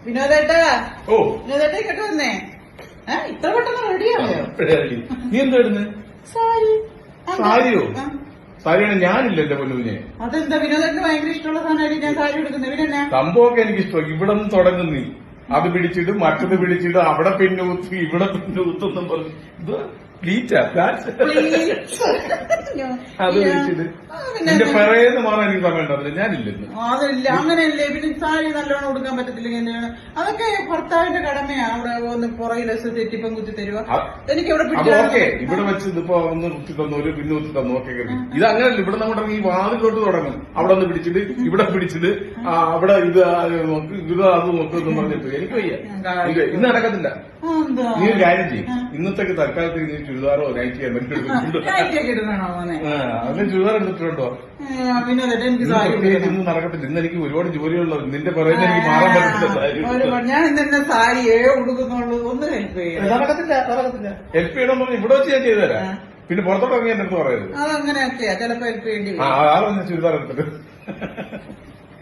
വിനോദേട്ടാ ഓ വിനോദേട്ടാ ഇങ്ങോട്ട് വന്നേ. ഇത്ര പെട്ടെന്ന് റെഡിയായോ? നീ എന്തായിരുന്നു? സാരി. സാരിയോ? സാരിയാണ് ഞാനില്ല എന്റെ പൊന്നുവിനെ. അതെന്താ വിനോദേട്ടന് ഭയങ്കര ഇഷ്ടമുള്ള സാധനമായിട്ട് ഞാൻ സാരി എടുക്കുന്നത്. ഇവരെന്നാ സംഭവമൊക്കെ എനിക്ക് ഇഷ്ടം. ഇവിടെ നിന്ന് തുടങ്ങും നീ. അത് പിടിച്ചിട്ട് മറ്റത് പിടിച്ചിട്ട് അവിടെ പിന്നൂത്ത് ഇവിടെ പിന്നൂത്തെന്നും പറഞ്ഞു. ഇത് പ്ലീറ്റാ അത് പിടിച്ചിട്ട് നിന്റെ പെറേന്ന് മാറാൻ എനിക്ക് സമയം ഉണ്ടാവില്ല. ഞാനില്ലെന്ന്. അതില്ല അങ്ങനെയല്ലേ. പിന്നെ സാരി നല്ലോണം കൊടുക്കാൻ പറ്റത്തില്ലെങ്കിൽ എന്താണ്? അതൊക്കെ ഭർത്താവിന്റെ കടമയാ. അവിടെ ഒന്ന് പുറകിൽ തെറ്റിപ്പം കുത്തി തരുക. എനിക്ക് ഇവിടെ ഓക്കെ ഇവിടെ വെച്ച് ഇതിപ്പോ ഒന്ന് കുത്തി തന്നു ഒരു പിന്നെ കുത്തി തന്നു. ഓക്കെ ഇത് അങ്ങനല്ല. ഇവിടെ നമ്മുടെ ഈ വാതിലോട്ട് തുടങ്ങും. അവിടെ ഒന്ന് പിടിച്ചിട്ട് ഇവിടെ പിടിച്ചിട്ട് അവിടെ ഇത് നോക്ക് ഇത് അത് നോക്കെന്ന് പറഞ്ഞിട്ട് എനിക്ക് വയ്യ. ഇന്ന് നടക്കത്തില്ല. നീ ഒരു കാര്യം ചെയ്യും. ഇന്നത്തേക്ക് തൽക്കാലത്ത് നീ ചുരിദാറോ നൈറ്റിയോ അതിന് ചുരിദാർ എടുത്തിട്ടുണ്ടോ? ഇന്ന് നടക്കത്തില്ല. ഇന്ന് എനിക്ക് ഒരുപാട് ജോലിയുള്ളത്. നിന്റെ പറയുന്നത് എനിക്ക് മാറാൻ പറ്റില്ല. ഞാൻ ഇന്നെ സാരിയേ ഉടുക്കുന്നുള്ളൂ. ഒന്ന് ഹെൽപ്പ് ചെയ്യാം. നടക്കത്തില്ല. ഹെൽപ്പ് ചെയ്യണമെന്ന് പറഞ്ഞാൽ ഇവിടെ വെച്ച് ഞാൻ ചെയ്തുതരാം. പിന്നെ പുറത്തോട്ട് ഇറങ്ങി എന്റെ അടുത്ത് പറയരുത്. അതങ്ങനെയൊക്കെയാ ചിലപ്പോ ഹെൽപ്പ് ചെയ്യേണ്ടി ആ ചുരിദാർ എടുത്തിട്ട്